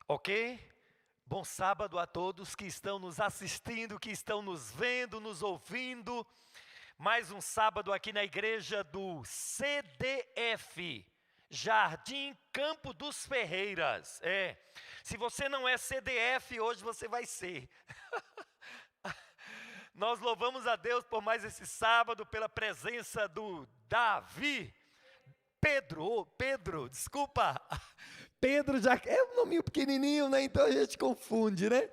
Ok? Bom sábado a todos que estão nos assistindo, que estão nos vendo, nos ouvindo. Mais um sábado aqui na igreja do CDF, Jardim Campo dos Ferreiras. Se você não é CDF, hoje você vai ser. Nós louvamos a Deus por mais esse sábado, pela presença do Davi. Pedro, desculpa. Pedro já é um nominho pequenininho, né? Então a gente confunde, né?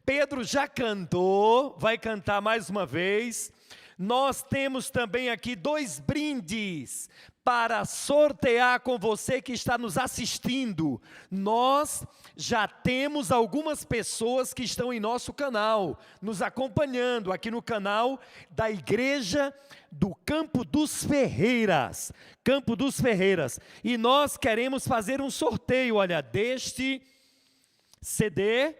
Pedro já cantou, vai cantar mais uma vez. Nós temos também aqui 2 brindes para sortear com você que está nos assistindo. Nós já temos algumas pessoas que estão em nosso canal, nos acompanhando aqui no canal da Igreja do Campo dos Ferreiras. Campo dos Ferreiras. E nós queremos fazer um sorteio, olha, deste CD,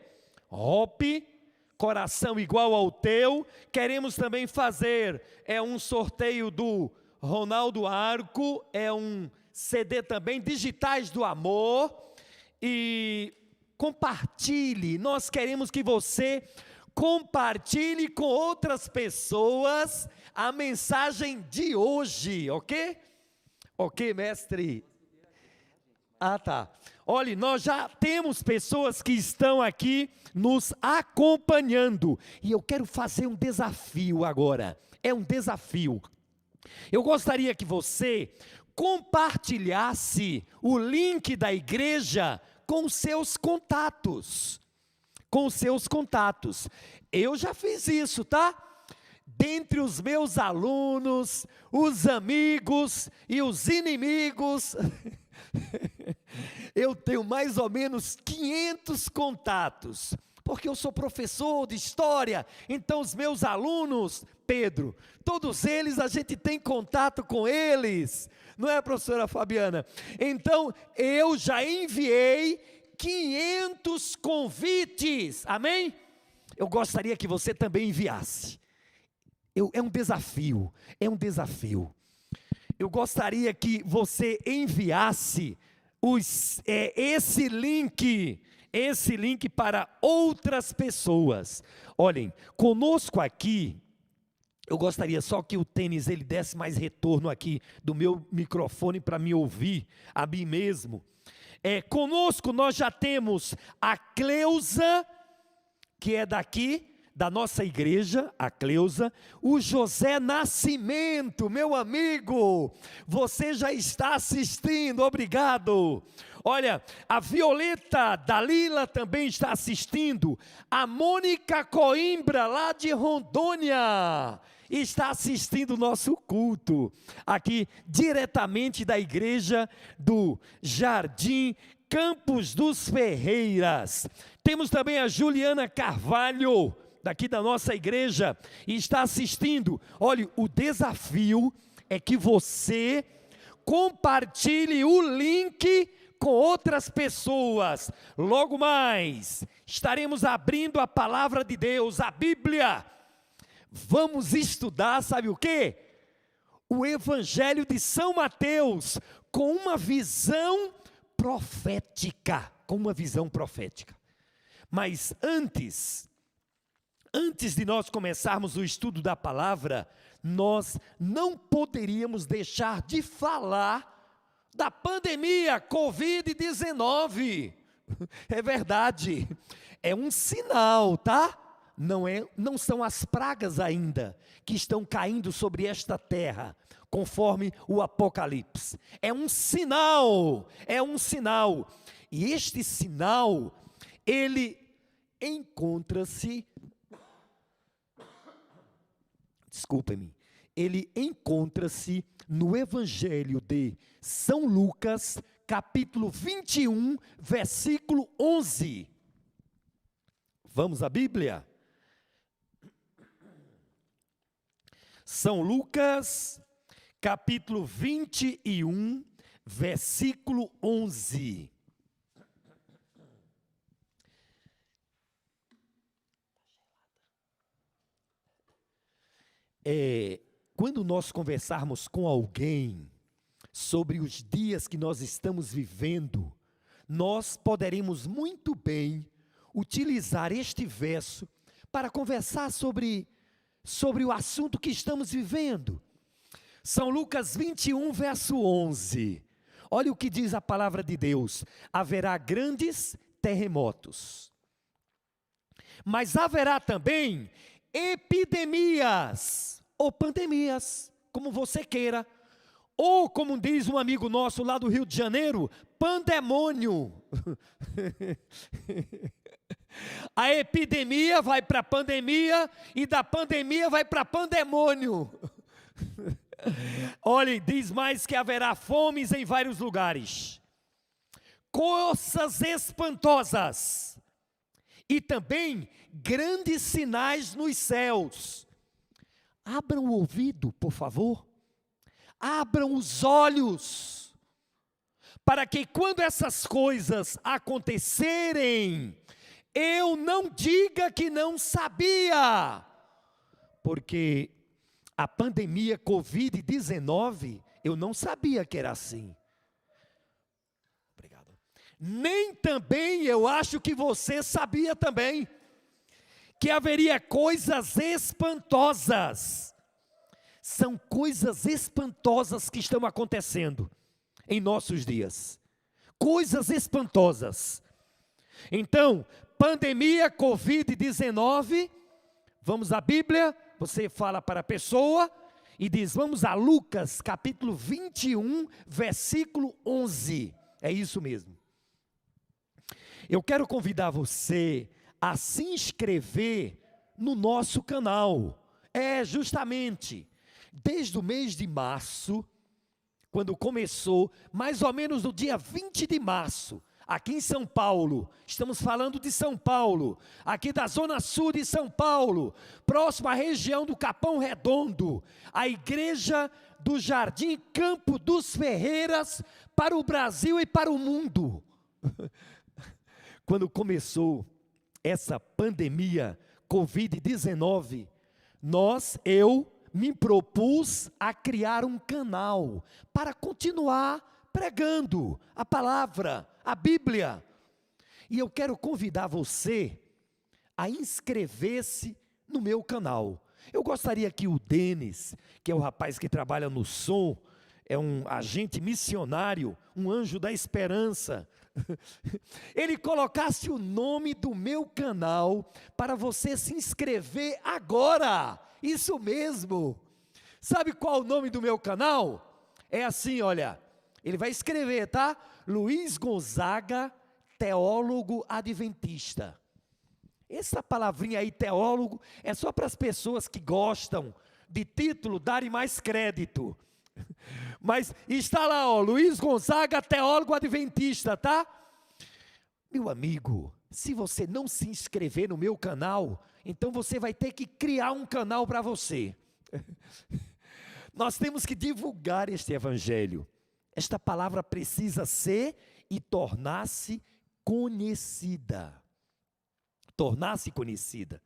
Hope, Coração Igual ao Teu. Queremos também fazer um sorteio do Ronaldo Arco, um CD também, Digitais do Amor. E compartilhe, nós queremos que você compartilhe com outras pessoas a mensagem de hoje, ok? Ok, mestre? Ah, tá. Olha, nós já temos pessoas que estão aqui nos acompanhando. E eu quero fazer um desafio agora. É um desafio. Eu gostaria que você compartilhasse o link da igreja com seus contatos. Com seus contatos. Eu já fiz isso, tá? Dentre os meus alunos, os amigos e os inimigos, eu tenho mais ou menos 500 contatos, porque eu sou professor de história, então os meus alunos, Pedro, todos eles a gente tem contato com eles, não é, professora Fabiana? Então eu já enviei 500 convites, amém? Eu gostaria que você também enviasse. É um desafio, Eu gostaria que você enviasse esse link para outras pessoas. Olhem, conosco aqui, eu gostaria só que o tênis ele desse mais retorno aqui do meu microfone para me ouvir, a mim mesmo. Conosco nós já temos a Cleusa, que é daqui, da nossa igreja, a Cleusa, o José Nascimento, meu amigo, você já está assistindo, obrigado. Olha, a Violeta Dalila também está assistindo, a Mônica Coimbra, lá de Rondônia, está assistindo o nosso culto, aqui diretamente da igreja do Jardim Campos dos Ferreiras. Temos também a Juliana Carvalho, daqui da nossa igreja, e está assistindo. Olha, o desafio é que você compartilhe o link com outras pessoas. Logo mais, estaremos abrindo a palavra de Deus, a Bíblia. Vamos estudar, sabe o quê? O Evangelho de São Mateus, com uma visão profética, Mas antes de nós começarmos o estudo da palavra, nós não poderíamos deixar de falar da pandemia Covid-19. É verdade, é um sinal, tá? Não são as pragas ainda que estão caindo sobre esta terra, conforme o Apocalipse. É um sinal. E este sinal, ele encontra-se, ele encontra-se no Evangelho de São Lucas, capítulo 21, versículo 11. Vamos à Bíblia? São Lucas, capítulo 21, versículo 11. Quando nós conversarmos com alguém sobre os dias que nós estamos vivendo, nós poderemos muito bem utilizar este verso para conversar sobre o assunto que estamos vivendo. São Lucas 21, verso 11. Olha o que diz a palavra de Deus: haverá grandes terremotos, mas haverá também epidemias, ou pandemias, como você queira, ou como diz um amigo nosso lá do Rio de Janeiro, pandemônio. A epidemia vai para a pandemia, e da pandemia vai para pandemônio. Olhem, diz mais que haverá fomes em vários lugares, coisas espantosas, e também grandes sinais nos céus. Abram o ouvido, por favor. Abram os olhos, para que quando essas coisas acontecerem, eu não diga que não sabia, porque a pandemia Covid-19, eu não sabia que era assim. Obrigado. Nem também eu acho que você sabia também, que haveria coisas espantosas. São coisas espantosas que estão acontecendo em nossos dias. Coisas espantosas. Então, pandemia Covid-19, vamos à Bíblia, você fala para a pessoa e diz, vamos a Lucas capítulo 21, versículo 11. É isso mesmo. Eu quero convidar você a se inscrever no nosso canal. Justamente, desde o mês de março, quando começou, mais ou menos no dia 20 de março, aqui em São Paulo, estamos falando de São Paulo, aqui da zona sul de São Paulo, próximo à região do Capão Redondo, a igreja do Jardim Campo dos Ferreiras, para o Brasil e para o mundo. Quando começou essa pandemia Covid-19, eu me propus a criar um canal para continuar pregando a palavra, a Bíblia. E eu quero convidar você a inscrever-se no meu canal. Eu gostaria que o Denis, que é o rapaz que trabalha no som, é um agente missionário, um anjo da esperança, ele colocasse o nome do meu canal para você se inscrever agora. Isso mesmo. Sabe qual o nome do meu canal? É assim, olha. Ele vai escrever, tá? Luiz Gonzaga, teólogo adventista. Essa palavrinha aí, teólogo, é só para as pessoas que gostam de título darem mais crédito. Mas está lá, ó, Luiz Gonzaga, teólogo adventista, tá? Meu amigo, se você não se inscrever no meu canal, então você vai ter que criar um canal para você. Nós temos que divulgar este evangelho. Esta palavra precisa ser e tornar-se conhecida. Tornar-se conhecida.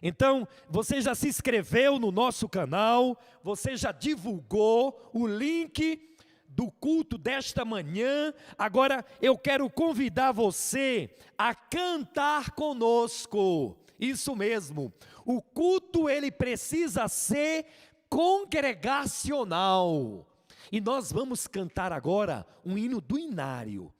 Então, você já se inscreveu no nosso canal, você já divulgou o link do culto desta manhã. Agora eu quero convidar você a cantar conosco. Isso mesmo, o culto ele precisa ser congregacional. E nós vamos cantar agora um hino do inário.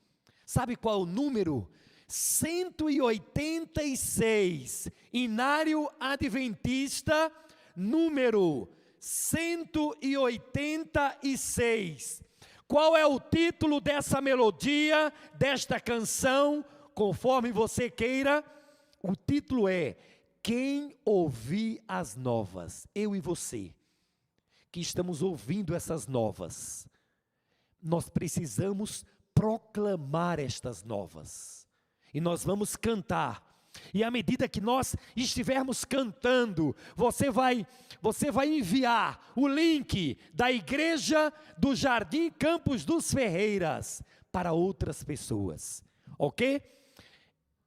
Sabe qual é o número? 186, Inário Adventista, número 186. Qual é o título dessa melodia, desta canção? Conforme você queira, o título é Quem Ouvir as Novas. Eu e você, que estamos ouvindo essas novas, nós precisamos proclamar estas novas. E nós vamos cantar. E à medida que nós estivermos cantando, você vai enviar o link da igreja do Jardim Campos dos Ferreiras para outras pessoas. Ok?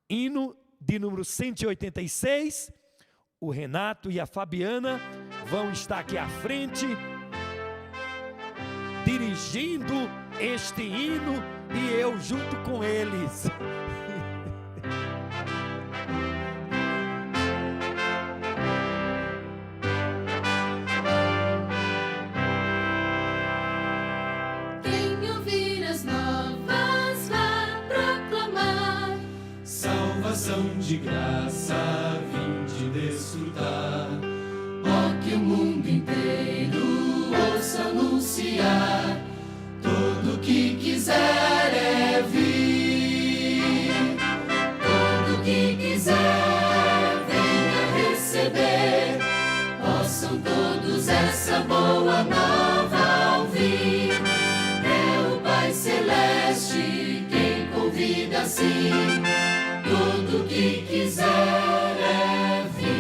Hino de número 186. O Renato e a Fabiana vão estar aqui à frente, dirigindo este hino e eu junto com eles. Quem ouvir as novas vai proclamar salvação de graça, vinde desfrutar. Ó, que o mundo inteiro ouça anunciar, todo que quiser é vir, todo que quiser venha receber, possam todos essa boa nova ouvir. É o Pai Celeste quem convida assim, todo que quiser é vir.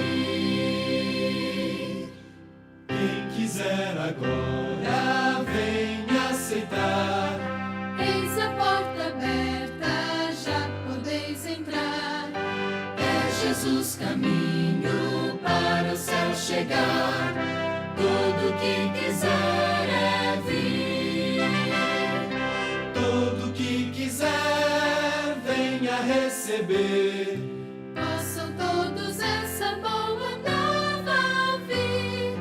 Quem quiser agora venha aceitar. Eis a porta aberta, já podeis entrar. É Jesus caminho para o céu chegar. Todo que quiser é vir. Todo que quiser venha receber. Possam todos essa boa nova ouvir.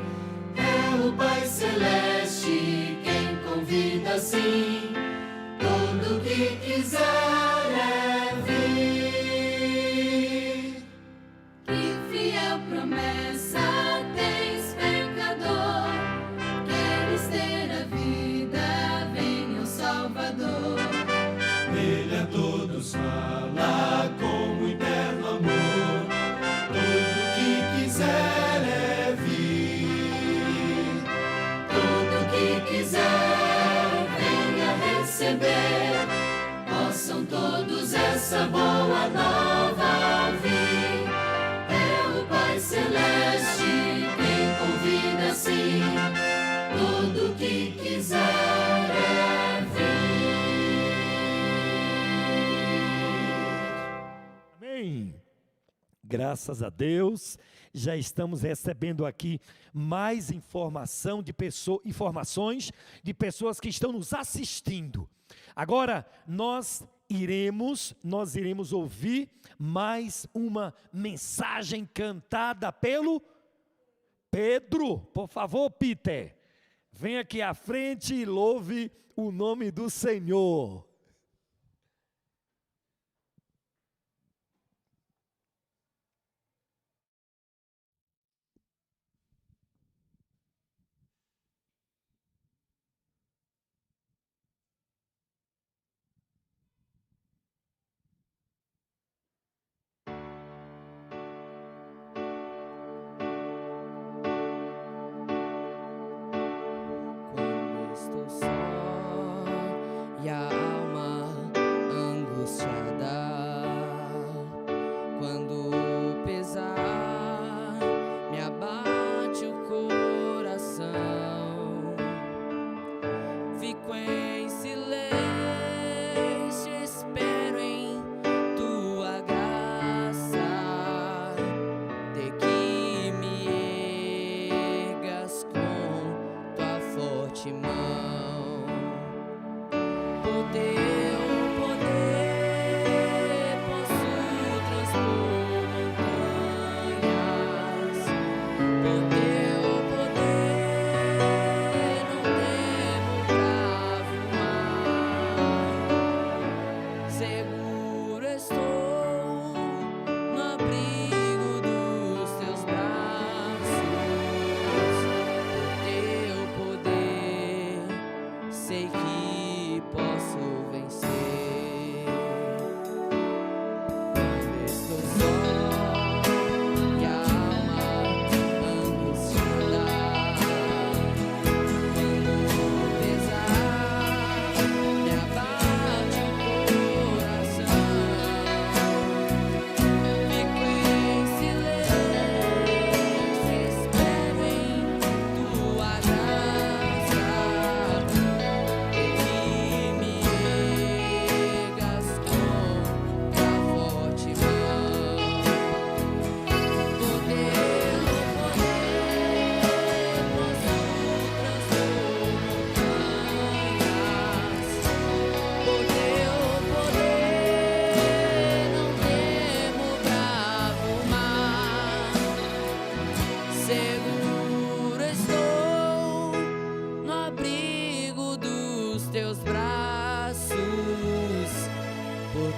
É o Pai Celeste quem convida assim. Todo que quiser é vir. Que fiel promessa tens, pecador. Queres ter a vida, venha o Salvador. Ele a todos fala com o eterno amor. Todo que quiser é vir. Todo que quiser venha receber. Possam todos essa boa nova ouvir. É o Pai Celeste quem convida assim. Todo que quiser é vir. Amém. Graças a Deus, já estamos recebendo aqui mais informações de pessoas que estão nos assistindo. Agora nós iremos ouvir mais uma mensagem cantada pelo Pedro. Por favor, Peter, vem aqui à frente e louve o nome do Senhor. Quando estou só e a alma angustiada, quando o pesar me abate o coração, fico em silêncio, espero em tua graça, de que me ergas com tua forte mão.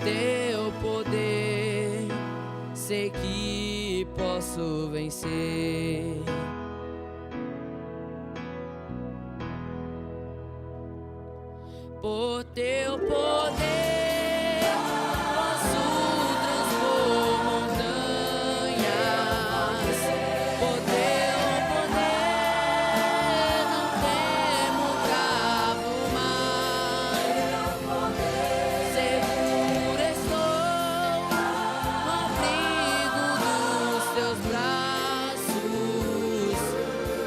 teu poder, sei que posso vencer. Por teu poder, posso transpor montanhas. Por teu poder, não temo bravo mar. Seguro estou no abrigo dos teus braços.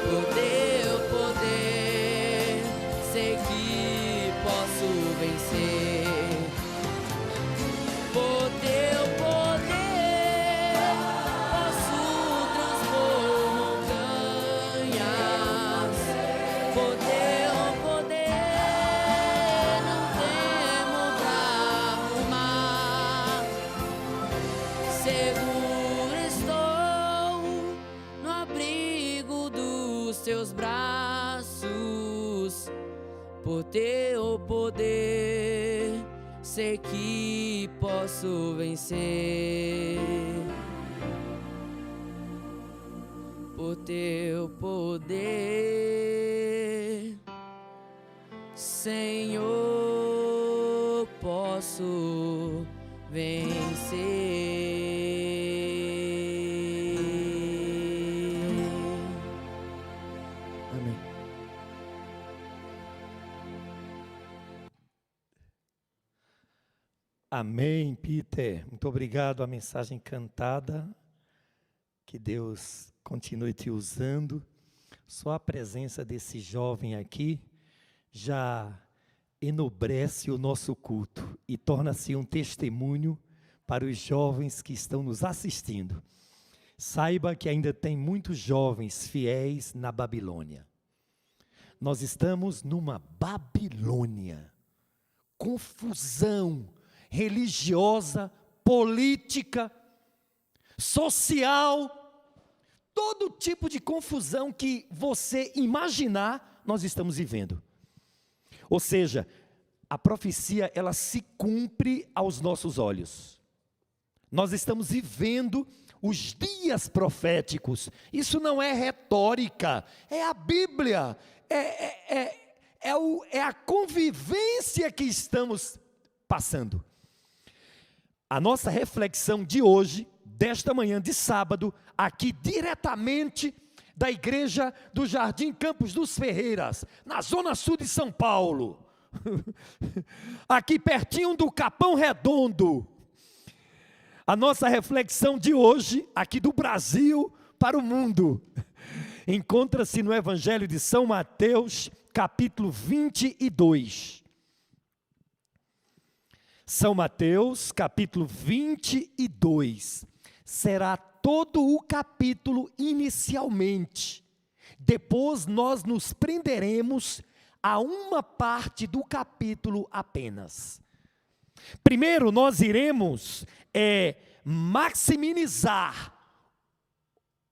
Por teu poder, sei que posso vencer. Por teu poder, posso transpor montanhas. Por teu poder, não temo bravo mar. Seguro estou no abrigo dos teus braços. Por teu poder, sei que posso vencer. Por teu poder, Senhor, posso vencer. Amém. Amém, Peter. Muito obrigado a mensagem cantada. Que Deus continue te usando. Só a presença desse jovem aqui já enobrece o nosso culto e torna-se um testemunho para os jovens que estão nos assistindo. Saiba que ainda tem muitos jovens fiéis na Babilônia. Nós estamos numa Babilônia. Confusão religiosa, política, social, todo tipo de confusão que você imaginar, nós estamos vivendo. Ou seja, a profecia, ela se cumpre aos nossos olhos. Nós estamos vivendo os dias proféticos. Isso não é retórica, é a Bíblia, é a convivência que estamos passando. A nossa reflexão de hoje, desta manhã de sábado, aqui diretamente da igreja do Jardim Campos dos Ferreiras, na zona sul de São Paulo, aqui pertinho do Capão Redondo. A nossa reflexão de hoje, aqui do Brasil para o mundo, encontra-se no Evangelho de São Mateus, capítulo 22. São Mateus, capítulo 22, será todo o capítulo inicialmente. Depois nós nos prenderemos a uma parte do capítulo apenas. Primeiro nós iremos maximizar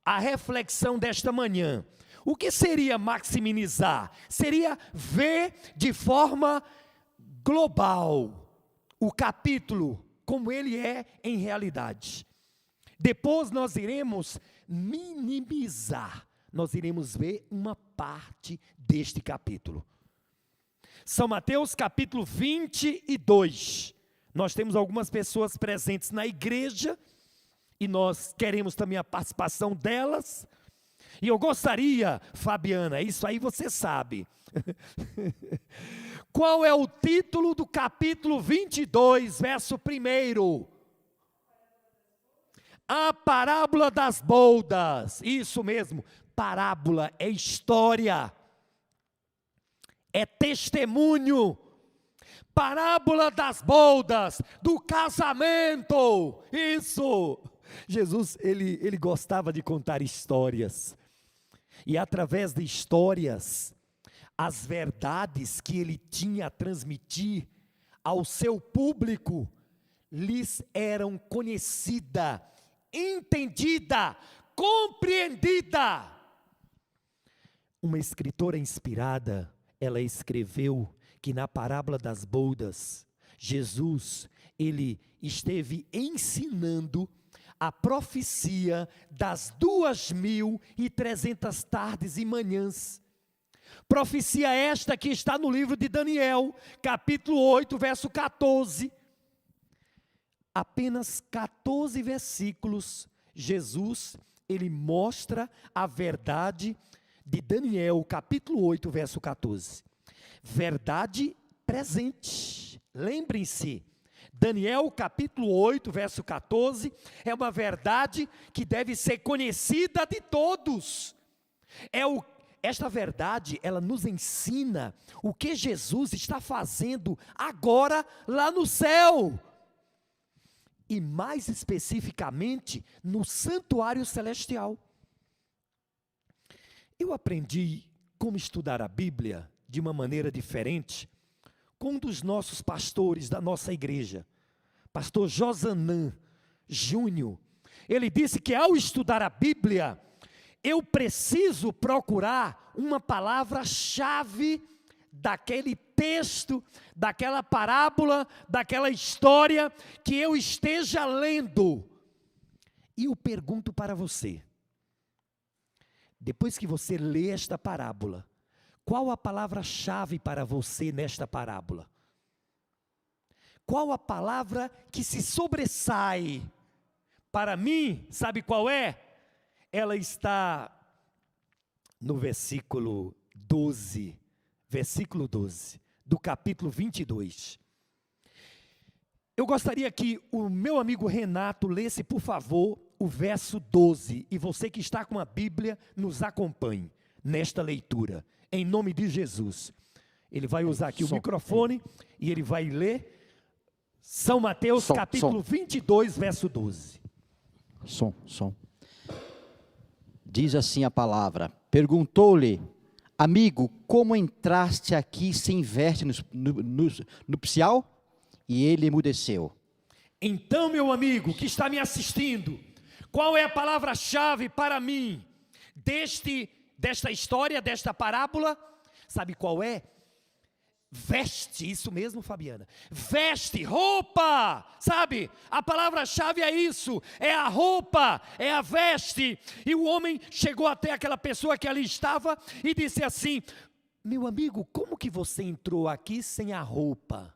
a reflexão desta manhã. O que seria maximizar? Seria ver de forma global o capítulo, como ele é em realidade. Depois nós iremos minimizar, nós iremos ver uma parte deste capítulo. São Mateus capítulo 22, nós temos algumas pessoas presentes na igreja, e nós queremos também a participação delas, e eu gostaria, Fabiana, isso aí você sabe, qual é o título do capítulo 22, verso 1? A parábola das boldas. Isso mesmo, parábola é história, é testemunho. Parábola das boldas, do casamento. Isso. Jesus, ele gostava de contar histórias. E através de histórias, as verdades que ele tinha a transmitir ao seu público, lhes eram conhecida, entendida, compreendida. Uma escritora inspirada, ela escreveu que na parábola das boldas, Jesus, ele esteve ensinando a profecia das 2.300 tardes e manhãs. Profecia esta que está no livro de Daniel, capítulo 8, verso 14. Apenas 14 versículos, Jesus, ele mostra a verdade de Daniel, capítulo 8, verso 14. Verdade presente. Lembrem-se, Daniel, capítulo 8, verso 14, é uma verdade que deve ser conhecida de todos. Esta verdade, ela nos ensina o que Jesus está fazendo agora lá no céu. E mais especificamente, no santuário celestial. Eu aprendi como estudar a Bíblia de uma maneira diferente com um dos nossos pastores da nossa igreja, pastor Josanã Júnior. Ele disse que ao estudar a Bíblia, eu preciso procurar uma palavra-chave daquele texto, daquela parábola, daquela história que eu esteja lendo. E eu pergunto para você, depois que você lê esta parábola, qual a palavra-chave para você nesta parábola? Qual a palavra que se sobressai? Para mim, sabe qual é? Ela está no versículo 12, do capítulo 22. Eu gostaria que o meu amigo Renato lesse, por favor, o verso 12. E você que está com a Bíblia, nos acompanhe nesta leitura, em nome de Jesus. Ele vai usar aqui o microfone e ele vai ler São Mateus, capítulo 22, verso 12. Som. Diz assim a palavra: perguntou-lhe, amigo, como entraste aqui sem veste nupcial? E ele emudeceu. Então, meu amigo que está me assistindo, qual é a palavra-chave para mim desta história, desta parábola? Sabe qual é? Veste, isso mesmo, Fabiana. Veste, roupa, sabe? A palavra-chave é isso, é a roupa, é a veste. E o homem chegou até aquela pessoa que ali estava e disse assim: meu amigo, como que você entrou aqui sem a roupa?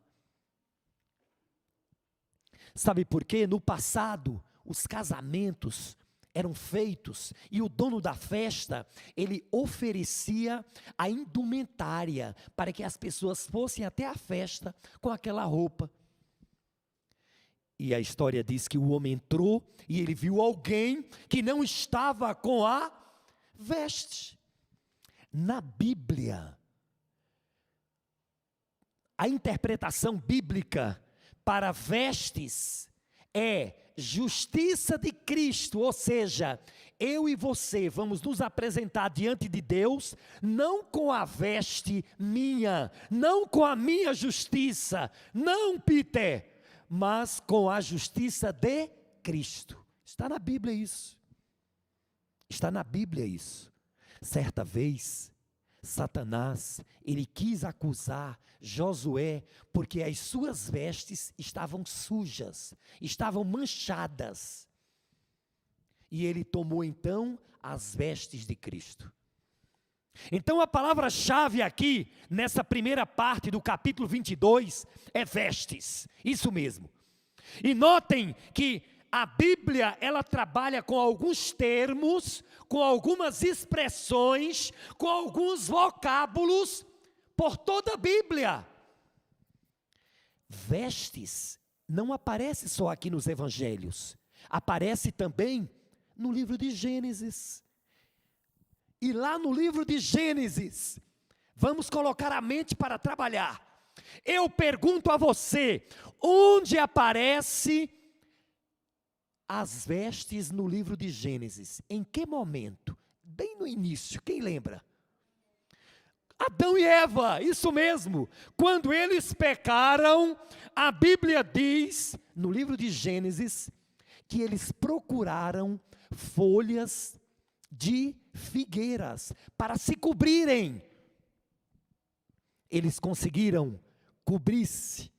Sabe por quê? No passado, os casamentos eram feitos e o dono da festa, ele oferecia a indumentária para que as pessoas fossem até a festa com aquela roupa. E a história diz que o homem entrou e ele viu alguém que não estava com a veste. Na Bíblia, a interpretação bíblica para vestes é justiça de Cristo, ou seja, eu e você vamos nos apresentar diante de Deus, não com a veste minha, não com a minha justiça, não, Peter, mas com a justiça de Cristo. Está na Bíblia isso. Está na Bíblia isso. Certa vez, Satanás, ele quis acusar Josué, porque as suas vestes estavam sujas, estavam manchadas. E ele tomou então as vestes de Cristo. Então a palavra-chave aqui, nessa primeira parte do capítulo 22, é vestes, isso mesmo. E notem que a Bíblia, ela trabalha com alguns termos, com algumas expressões, com alguns vocábulos, por toda a Bíblia. Vestes não aparece só aqui nos evangelhos, aparece também no livro de Gênesis. E lá no livro de Gênesis, vamos colocar a mente para trabalhar. Eu pergunto a você, onde aparece as vestes no livro de Gênesis? Em que momento? Bem no início, quem lembra? Adão e Eva, isso mesmo. Quando eles pecaram, a Bíblia diz, no livro de Gênesis, que eles procuraram folhas de figueiras para se cobrirem. Eles conseguiram cobrir-se,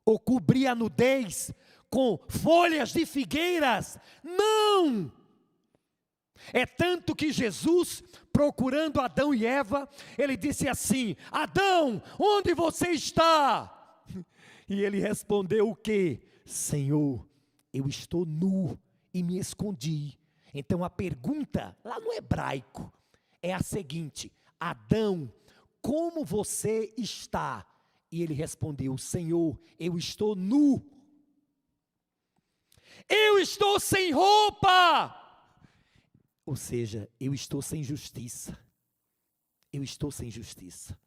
ou cobrir a nudez com folhas de figueiras. Não! É tanto que Jesus, procurando Adão e Eva, ele disse assim: Adão, onde você está? E ele respondeu o quê? Senhor, eu estou nu e me escondi. Então a pergunta, lá no hebraico, é a seguinte: Adão, como você está? E ele respondeu: Senhor, eu estou nu. Eu estou sem roupa. Ou seja, eu estou sem justiça. Eu estou sem justiça.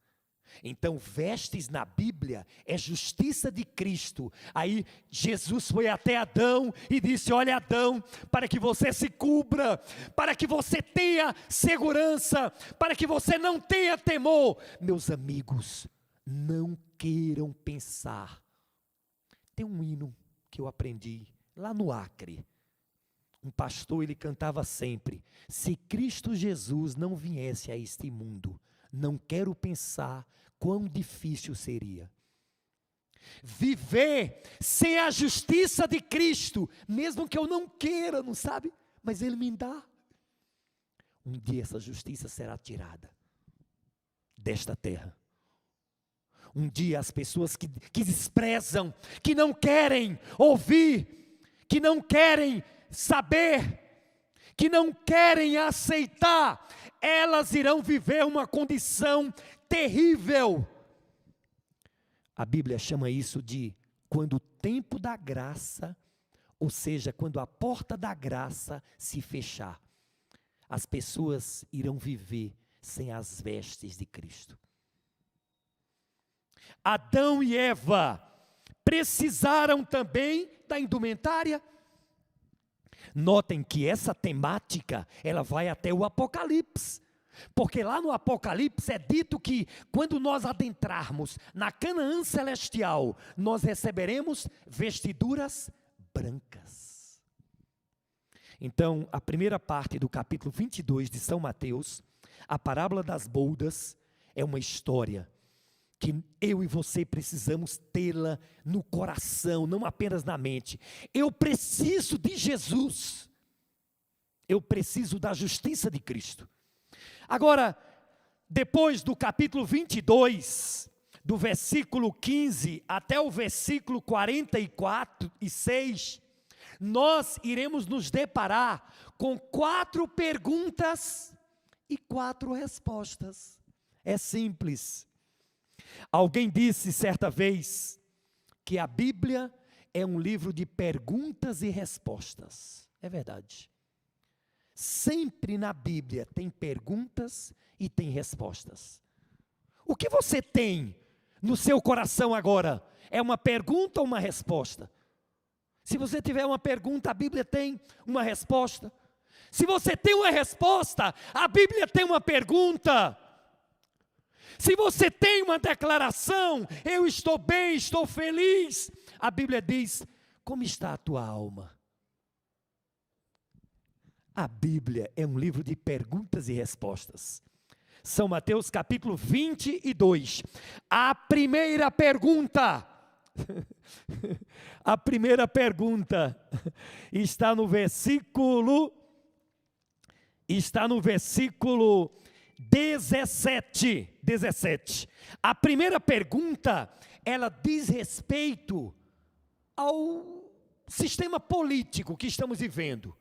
Então, vestes na Bíblia é justiça de Cristo. Aí Jesus foi até Adão e disse: olha, Adão, para que você se cubra, para que você tenha segurança, para que você não tenha temor. Meus amigos, não queiram pensar. Tem um hino que eu aprendi lá no Acre. Um pastor, ele cantava sempre: se Cristo Jesus não viesse a este mundo, não quero pensar quão difícil seria. Viver sem a justiça de Cristo, mesmo que eu não queira, não sabe? Mas Ele me dá. Um dia essa justiça será tirada desta terra. Um dia as pessoas que desprezam, que não querem ouvir, que não querem saber, que não querem aceitar, elas irão viver uma condição terrível. A Bíblia chama isso de quando o tempo da graça, ou seja, quando a porta da graça se fechar, as pessoas irão viver sem as vestes de Cristo. Adão e Eva precisaram também da indumentária. Notem que essa temática, ela vai até o Apocalipse. Porque lá no Apocalipse é dito que quando nós adentrarmos na Canaã celestial, nós receberemos vestiduras brancas. Então, a primeira parte do capítulo 22 de São Mateus, a parábola das boldas, é uma história que eu e você precisamos tê-la no coração, não apenas na mente. Eu preciso de Jesus. Eu preciso da justiça de Cristo. Agora, depois do capítulo 22, do versículo 15 até o versículo 44 e 6, nós iremos nos deparar com 4 perguntas e 4 respostas. É simples. Alguém disse certa vez que a Bíblia é um livro de perguntas e respostas. É verdade. Sempre na Bíblia tem perguntas e tem respostas. O que você tem no seu coração agora? É uma pergunta ou uma resposta? Se você tiver uma pergunta, a Bíblia tem uma resposta. Se você tem uma resposta, a Bíblia tem uma pergunta. Se você tem uma declaração: eu estou bem, estou feliz, a Bíblia diz: como está a tua alma? A Bíblia é um livro de perguntas e respostas. São Mateus capítulo 22. A primeira pergunta. A primeira pergunta está no versículo 17. A primeira pergunta, ela diz respeito ao sistema político que estamos vivendo.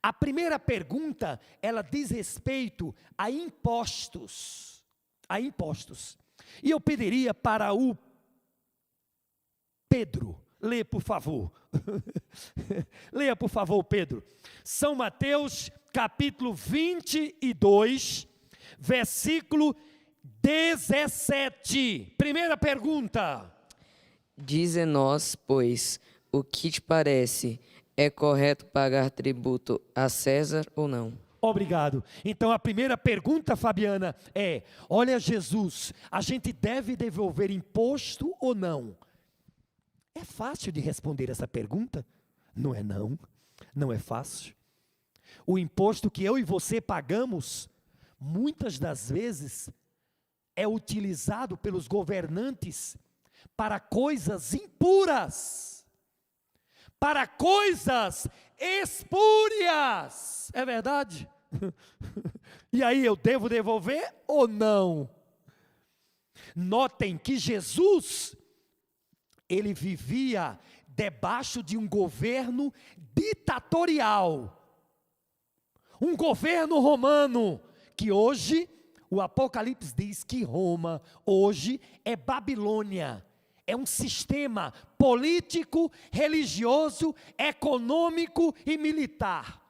A primeira pergunta, ela diz respeito a impostos. A impostos. E eu pediria para o Pedro, lê por favor. Leia por favor, Pedro. São Mateus capítulo 22, versículo 17. Primeira pergunta. Dize-nos, pois, o que te parece? É correto pagar tributo a César ou não? Obrigado. Então a primeira pergunta, Fabiana, é: olha, Jesus, a gente deve devolver imposto ou não? É fácil de responder essa pergunta? Não é não. Não é fácil. O imposto que eu e você pagamos, muitas das vezes, é utilizado pelos governantes para coisas impuras, para coisas espúrias. É verdade? E aí eu devo devolver ou não? Notem que Jesus, ele vivia debaixo de um governo ditatorial, um governo romano, que hoje, o Apocalipse diz que Roma, hoje, é Babilônia, é um sistema político, religioso, econômico e militar.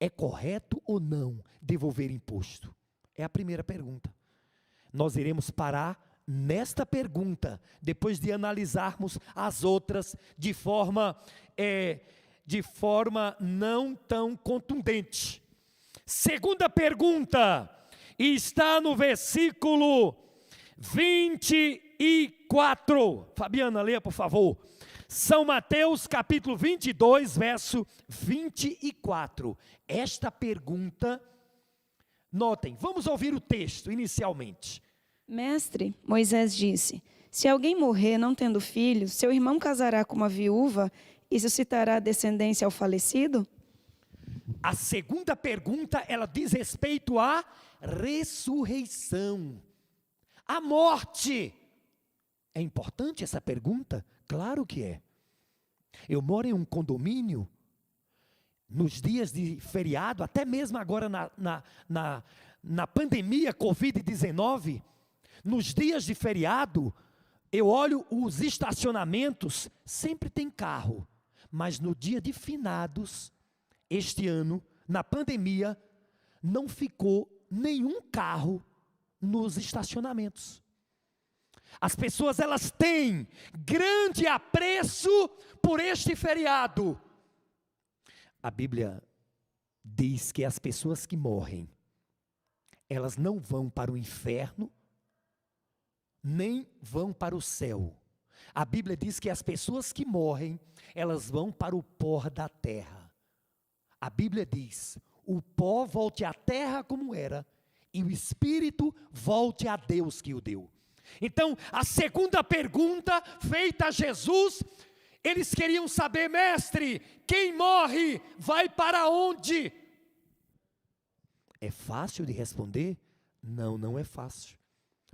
É correto ou não devolver imposto? É a primeira pergunta. Nós iremos parar nesta pergunta, depois de analisarmos as outras de forma não tão contundente. Segunda pergunta, está no versículo 24. Fabiana, leia por favor. São Mateus capítulo 22, verso 24. Esta pergunta, notem, vamos ouvir o texto inicialmente. Mestre, Moisés disse, se alguém morrer não tendo filho, seu irmão casará com uma viúva e suscitará descendência ao falecido? A segunda pergunta, ela diz respeito à ressurreição, à morte. É importante essa pergunta? Claro que é. Eu moro em um condomínio, nos dias de feriado, até mesmo agora na pandemia Covid-19, nos dias de feriado, eu olho os estacionamentos, sempre tem carro, mas no dia de finados, este ano, na pandemia, não ficou nenhum carro nos estacionamentos. As pessoas, elas têm grande apreço por este feriado. A Bíblia diz que as pessoas que morrem, elas não vão para o inferno, nem vão para o céu. A Bíblia diz que as pessoas que morrem, elas vão para o pó da terra. A Bíblia diz, o pó volte à terra como era, e o espírito volte a Deus que o deu. Então, a segunda pergunta feita a Jesus, eles queriam saber, mestre, quem morre vai para onde? É fácil de responder? Não, não é fácil,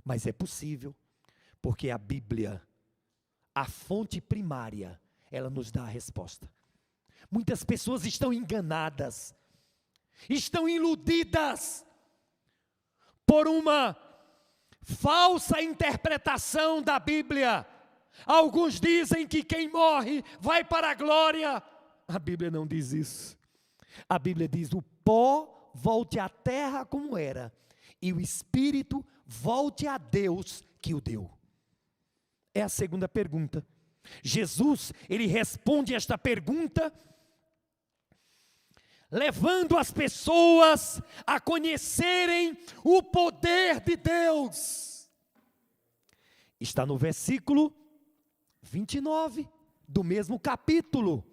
mas é possível, porque a Bíblia, a fonte primária, ela nos dá a resposta. Muitas pessoas estão enganadas, estão iludidas por uma falsa interpretação da Bíblia. Alguns dizem que quem morre vai para a glória. A Bíblia não diz isso. A Bíblia diz, o pó volte à terra como era, e o espírito volte a Deus que o deu. É a segunda pergunta. Jesus, ele responde esta pergunta, levando as pessoas a conhecerem o poder de Deus. Está no versículo 29 do mesmo capítulo.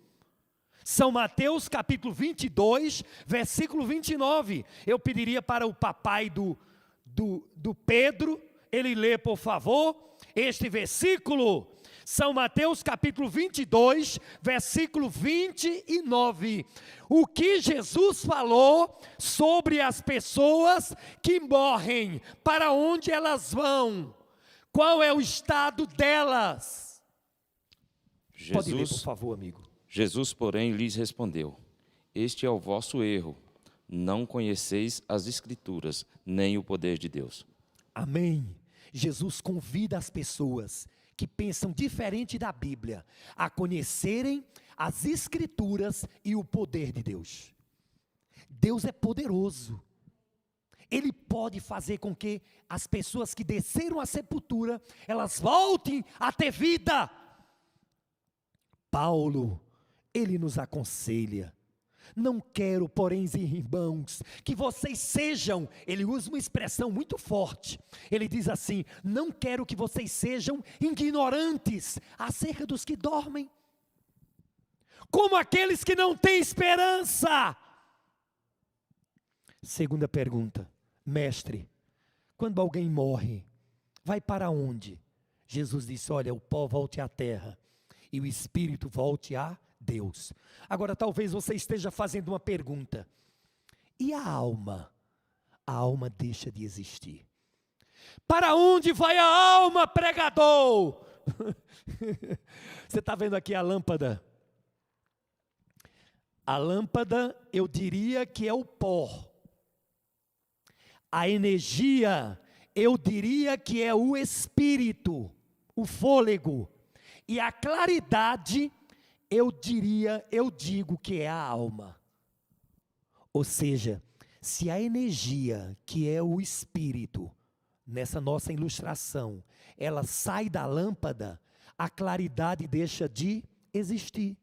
São Mateus capítulo 22, versículo 29. Eu pediria para o papai do Pedro, ele lê por favor, este versículo. São Mateus capítulo 22, versículo 29. O que Jesus falou sobre as pessoas que morrem, para onde elas vão, qual é o estado delas? Pode ler, por favor, amigo. Jesus, porém, lhes respondeu, este é o vosso erro, não conheceis as Escrituras, nem o poder de Deus. Amém. Jesus convida as pessoas que pensam diferente da Bíblia a conhecerem as Escrituras e o poder de Deus. Deus é poderoso. Ele pode fazer com que as pessoas que desceram à sepultura, elas voltem a ter vida. Paulo, ele nos aconselha, não quero, porém, irmãos, que vocês sejam, ele usa uma expressão muito forte, ele diz assim, não quero que vocês sejam ignorantes acerca dos que dormem, como aqueles que não têm esperança. Segunda pergunta, mestre, quando alguém morre, vai para onde? Jesus disse: olha, o pó volte à terra e o espírito volte a Deus. Agora, talvez você esteja fazendo uma pergunta: e a alma? A alma deixa de existir. Para onde vai a alma, pregador? Você está vendo aqui a lâmpada? A lâmpada, eu diria que é o pó. A energia, eu diria que é o espírito, o fôlego. E a claridade, eu digo que é a alma. Ou seja, se a energia, que é o espírito, nessa nossa ilustração, ela sai da lâmpada, a claridade deixa de existir.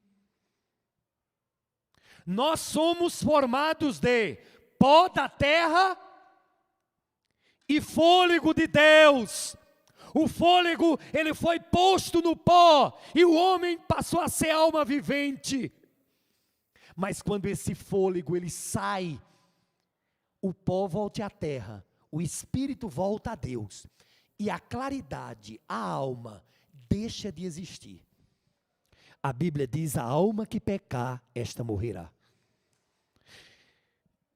Nós somos formados de pó da terra e fôlego de Deus. O fôlego, ele foi posto no pó e o homem passou a ser alma vivente. Mas quando esse fôlego ele sai, o pó volta à terra, o espírito volta a Deus e a claridade, a alma, deixa de existir. A Bíblia diz: a alma que pecar, esta morrerá.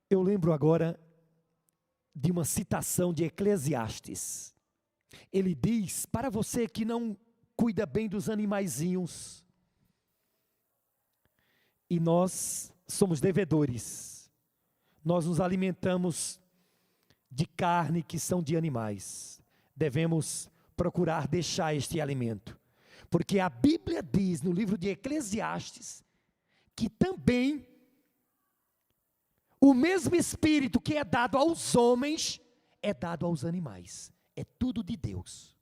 Eu lembro agora de uma citação de Eclesiastes. Ele diz: para você que não cuida bem dos animaizinhos, e nós somos devedores, nós nos alimentamos de carne que são de animais, devemos procurar deixar este alimento, porque a Bíblia diz no livro de Eclesiastes, que também o mesmo espírito que é dado aos homens, é dado aos animais, é tudo de Deus.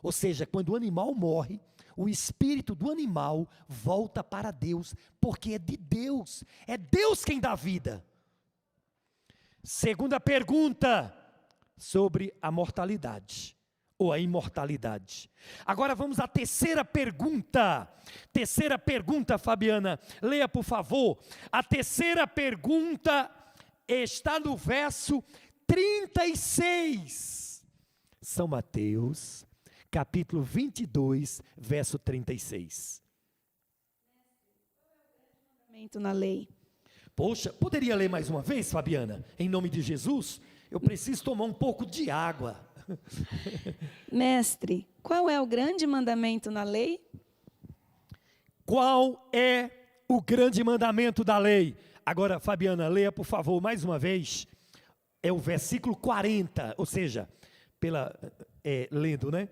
Ou seja, quando o animal morre, o espírito do animal volta para Deus, porque é de Deus, é Deus quem dá vida. Segunda pergunta, sobre a mortalidade, ou a imortalidade. Agora vamos à terceira pergunta. Terceira pergunta, Fabiana, leia por favor. A terceira pergunta está no verso 36. São Mateus, capítulo 22, verso 36. Na lei. Poxa, poderia ler mais uma vez, Fabiana? Em nome de Jesus? Eu preciso tomar um pouco de água. Mestre, qual é o grande mandamento na lei? Qual é o grande mandamento da lei? Agora, Fabiana, leia por favor mais uma vez. É o versículo 40, ou seja, lendo, né?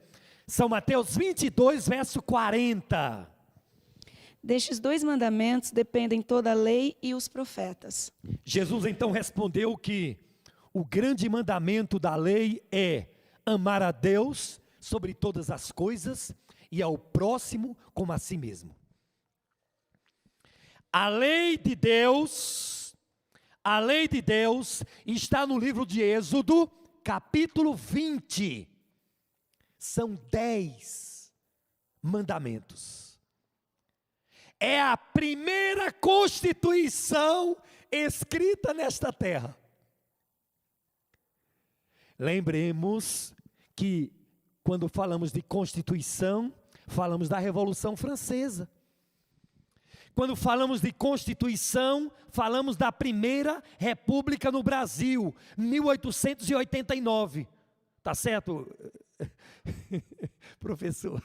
São Mateus 22, verso 40. Destes 2 mandamentos dependem toda a lei e os profetas. Jesus então respondeu que o grande mandamento da lei é amar a Deus sobre todas as coisas e ao próximo como a si mesmo. A lei de Deus está no livro de Êxodo, capítulo 20. São 10 mandamentos. É a primeira constituição escrita nesta terra. Lembremos que quando falamos de Constituição, falamos da Revolução Francesa. Quando falamos de Constituição, falamos da primeira República no Brasil, 1889. Tá certo, professor?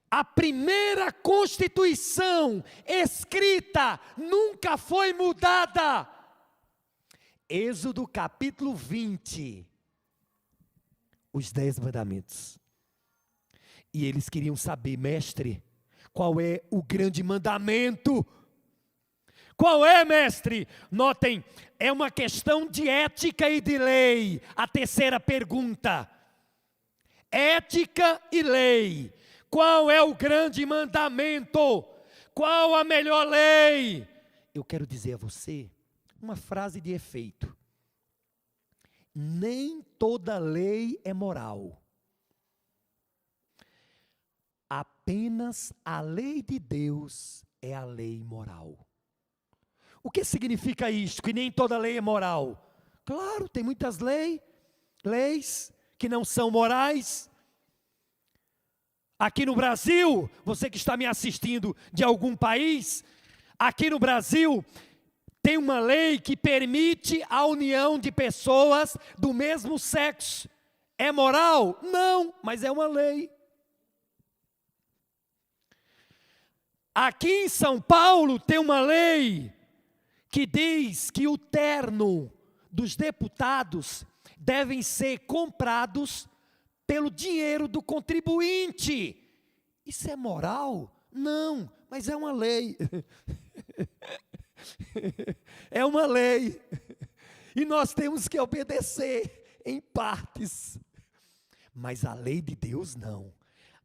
A primeira Constituição escrita nunca foi mudada. Êxodo capítulo 20. Os 10 mandamentos. E eles queriam saber, mestre, qual é o grande mandamento? Qual é, mestre? Notem, é uma questão de ética e de lei. A terceira pergunta. Ética e lei. Qual é o grande mandamento? Qual a melhor lei? Eu quero dizer a você uma frase de efeito. Nem toda lei é moral. Apenas a lei de Deus é a lei moral. O que significa isto? Que nem toda lei é moral? Claro, tem muitas leis que não são morais. Aqui no Brasil, você que está me assistindo de algum país, aqui no Brasil, tem uma lei que permite a união de pessoas do mesmo sexo. É moral? Não, mas é uma lei. Aqui em São Paulo tem uma lei que diz que o terno dos deputados devem ser comprados pelo dinheiro do contribuinte. Isso é moral? Não, mas é uma lei. É uma lei. E nós temos que obedecer em partes. Mas a lei de Deus não.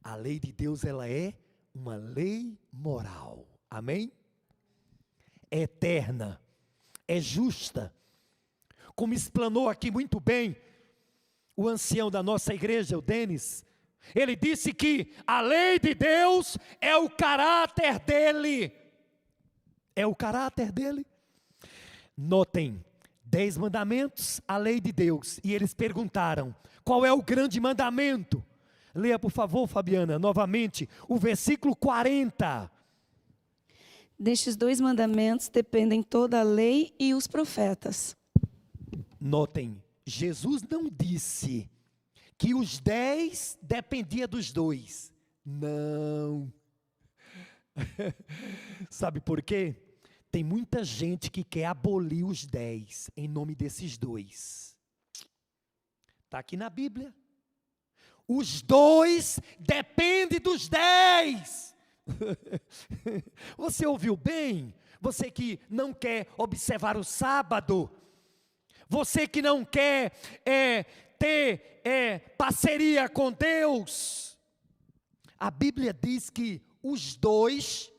A lei de Deus, ela é uma lei moral. Amém? É eterna. É justa. Como explanou aqui muito bem o ancião da nossa igreja, o Denis, ele disse que a lei de Deus é o caráter dele. É o caráter dele. Notem, 10 mandamentos, a lei de Deus. E eles perguntaram, qual é o grande mandamento? Leia por favor, Fabiana, novamente, o versículo 40. Destes 2 mandamentos dependem toda a lei e os profetas. Notem, Jesus não disse que os 10 dependia dos 2. Não. Sabe por quê? Tem muita gente que quer abolir os 10 em nome desses 2. Está aqui na Bíblia. Os 2 dependem dos 10. Você ouviu bem? Você que não quer observar o sábado, você que não quer ter parceria com Deus, a Bíblia diz que os 2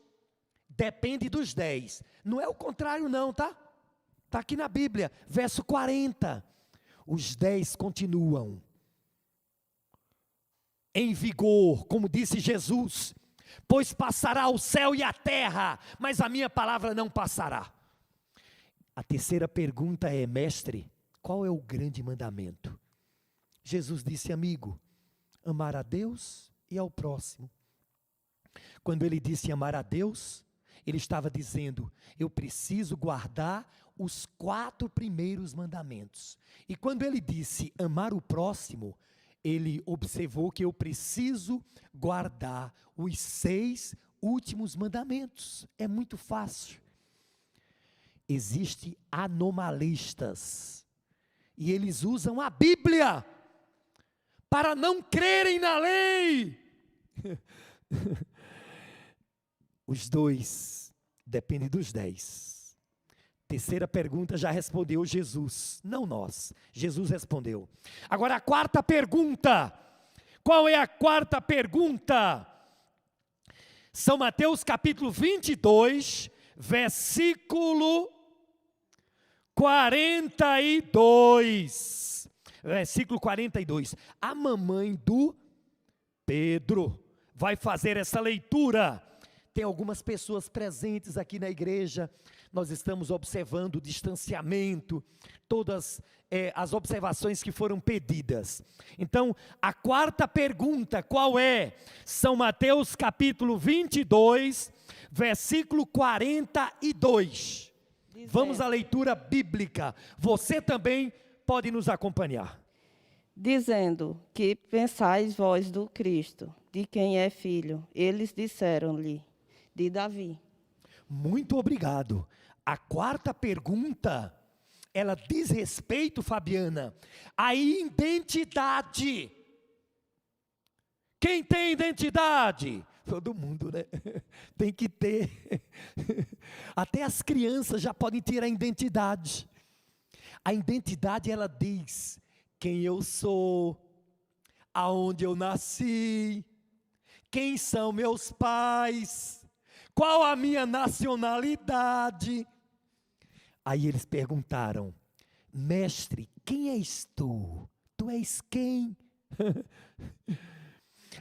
dependem dos 10. Não é o contrário não, tá? Está aqui na Bíblia, verso 40. Os 10 continuam em vigor, como disse Jesus, pois passará o céu e a terra, mas a minha palavra não passará. A terceira pergunta é, mestre, qual é o grande mandamento? Jesus disse, amigo, amar a Deus e ao próximo. Quando ele disse amar a Deus, ele estava dizendo, eu preciso guardar os 4 primeiros mandamentos. E quando ele disse amar o próximo, ele observou que eu preciso guardar os 6 últimos mandamentos. É muito fácil. Existem anomalistas, e eles usam a Bíblia para não crerem na lei. Os 2 dependem dos 10. Terceira pergunta já respondeu Jesus, não nós. Jesus respondeu. Agora a quarta pergunta. Qual é a quarta pergunta? São Mateus capítulo 22, versículo 42. Versículo 42. A mamãe do Pedro vai fazer essa leitura. Tem algumas pessoas presentes aqui na igreja, nós estamos observando o distanciamento, todas as observações que foram pedidas. Então, a quarta pergunta, qual é? São Mateus capítulo 22, versículo 42. Vamos à leitura bíblica. Você também pode nos acompanhar. Dizendo, que pensais vós do Cristo, de quem é filho? Eles disseram-lhe, de Davi. Muito obrigado. A quarta pergunta, ela diz respeito, Fabiana, à identidade. Quem tem identidade? Todo mundo, né? Tem que ter. Até as crianças já podem ter a identidade. A identidade, ela diz quem eu sou, aonde eu nasci, quem são meus pais, qual a minha nacionalidade. Aí eles perguntaram, mestre, quem és tu? Tu és quem?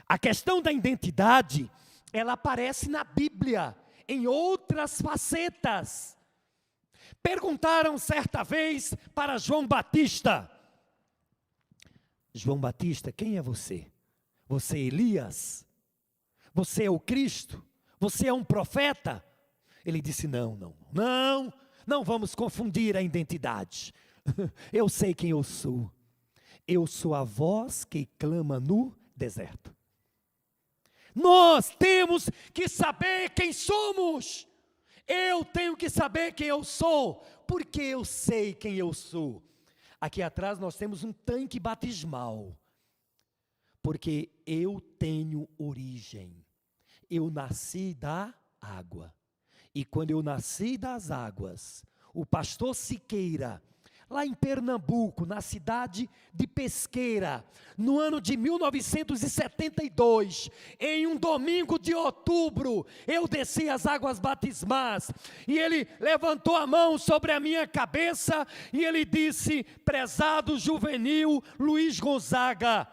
A questão da identidade, ela aparece na Bíblia, em outras facetas. Perguntaram certa vez para João Batista, João Batista, quem é você? Você é Elias? Você é o Cristo? Você é um profeta? Ele disse: não vamos confundir a identidade. Eu sei quem eu sou. Eu sou a voz que clama no deserto. Nós temos que saber quem somos. Eu tenho que saber quem eu sou, porque eu sei quem eu sou. Aqui atrás nós temos um tanque batismal, porque eu tenho origem. Eu nasci da água. E quando eu nasci das águas, o pastor Siqueira, lá em Pernambuco, na cidade de Pesqueira, no ano de 1972, em um domingo de outubro, eu desci as águas batismais, e ele levantou a mão sobre a minha cabeça, e ele disse: prezado juvenil Luiz Gonzaga,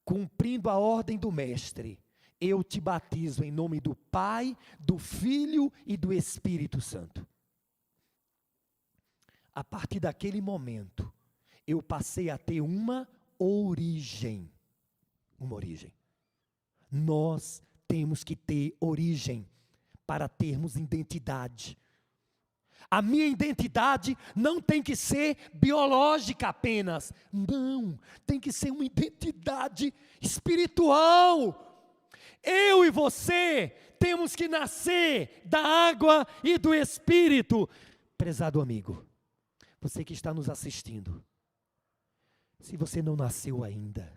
cumprindo a ordem do mestre, eu te batizo em nome do Pai, do Filho e do Espírito Santo. A partir daquele momento, eu passei a ter uma origem. Uma origem. Nós temos que ter origem para termos identidade. A minha identidade não tem que ser biológica apenas. Não, tem que ser uma identidade espiritual. Eu e você temos que nascer da água e do Espírito. Prezado amigo, você que está nos assistindo, se você não nasceu ainda,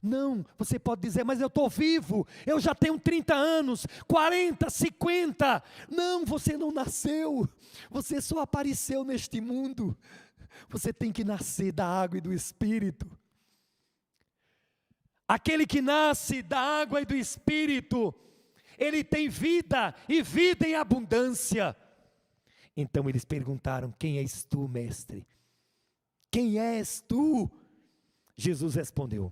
não, você pode dizer: mas eu estou vivo, eu já tenho 30 anos, 40, 50, não, você não nasceu, você só apareceu neste mundo, você tem que nascer da água e do Espírito. Aquele que nasce da água e do Espírito, ele tem vida e vida em abundância. Então eles perguntaram: quem és tu, mestre? Quem és tu? Jesus respondeu,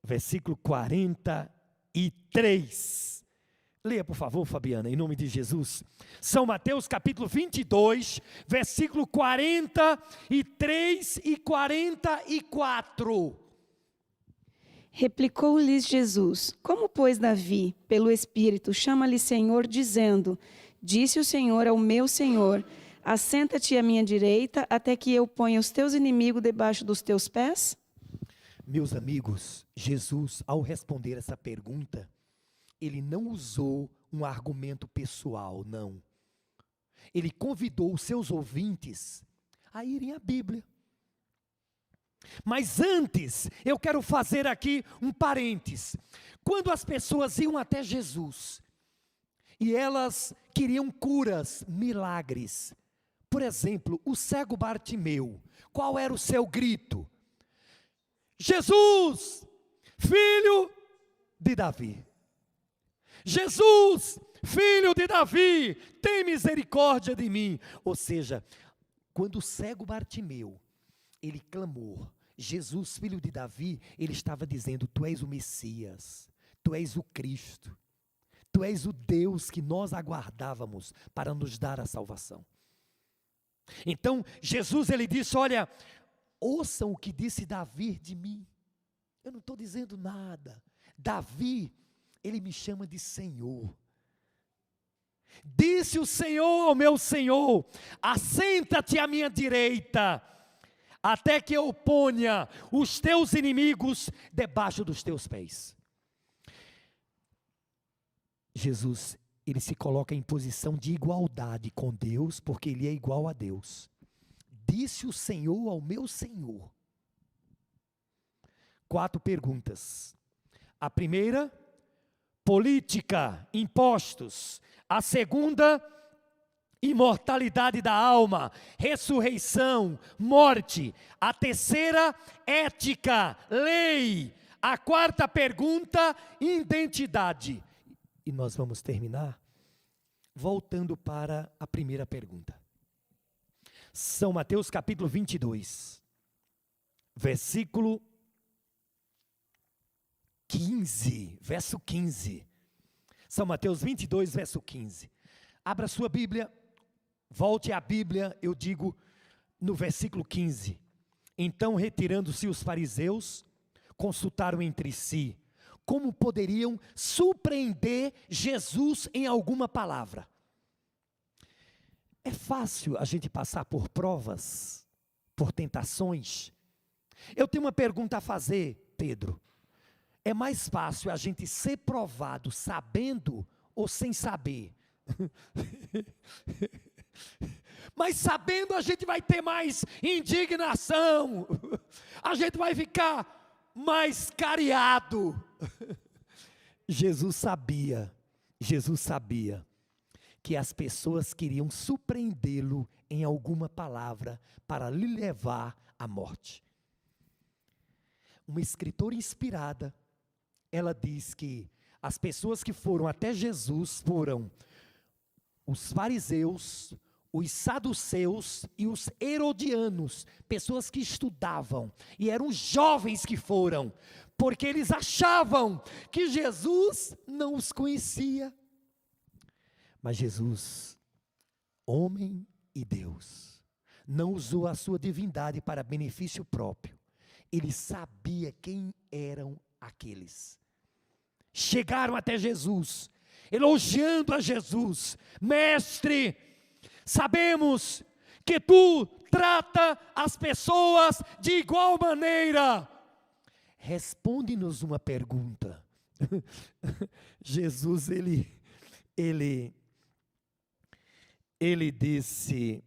versículo 43. Leia, por favor, Fabiana, em nome de Jesus. São Mateus capítulo 22, versículo 43 e 44. Replicou-lhes Jesus: como, pois, Davi, pelo Espírito, chama-lhe Senhor, dizendo: disse o Senhor ao meu Senhor, assenta-te à minha direita, até que eu ponha os teus inimigos debaixo dos teus pés? Meus amigos, Jesus, ao responder essa pergunta, ele não usou um argumento pessoal, não. Ele convidou os seus ouvintes a irem à Bíblia. Mas antes, eu quero fazer aqui um parênteses. Quando as pessoas iam até Jesus, e elas queriam curas, milagres. Por exemplo, o cego Bartimeu, qual era o seu grito? Jesus, filho de Davi. Jesus, filho de Davi, tem misericórdia de mim. Ou seja, quando o cego Bartimeu, ele clamou: Jesus, filho de Davi, ele estava dizendo: tu és o Messias, tu és o Cristo, tu és o Deus que nós aguardávamos para nos dar a salvação. Então, Jesus, ele disse: olha, ouçam o que disse Davi de mim. Eu não estou dizendo nada. Davi, ele me chama de Senhor. Disse o Senhor ao meu Senhor: assenta-te à minha direita, até que eu ponha os teus inimigos debaixo dos teus pés. Jesus, ele se coloca em posição de igualdade com Deus, porque ele é igual a Deus. Disse o Senhor ao meu Senhor. 4 perguntas. A primeira, política, impostos. A segunda, imortalidade da alma, ressurreição, morte. A terceira, ética, lei. A quarta pergunta, identidade. E nós vamos terminar voltando para a primeira pergunta. São Mateus capítulo 22, versículo 15, verso 15. São Mateus 22, verso 15. Abra sua Bíblia, volte à Bíblia, eu digo, no versículo 15. Então, retirando-se os fariseus, consultaram entre si como poderiam surpreender Jesus em alguma palavra. É fácil a gente passar por provas, por tentações. Eu tenho uma pergunta a fazer, Pedro. É mais fácil a gente ser provado sabendo ou sem saber? Mas sabendo a gente vai ter mais indignação, a gente vai ficar mais cariado. Jesus sabia que as pessoas queriam surpreendê-lo em alguma palavra para lhe levar à morte. Uma escritora inspirada, ela diz que as pessoas que foram até Jesus foram os fariseus, os saduceus e os herodianos, pessoas que estudavam, e eram jovens que foram, porque eles achavam que Jesus não os conhecia. Mas Jesus, homem e Deus, não usou a sua divindade para benefício próprio. Ele sabia quem eram aqueles. Chegaram até Jesus, elogiando a Jesus: mestre, sabemos que tu trata as pessoas de igual maneira. Responde-nos uma pergunta. Jesus, ele disse,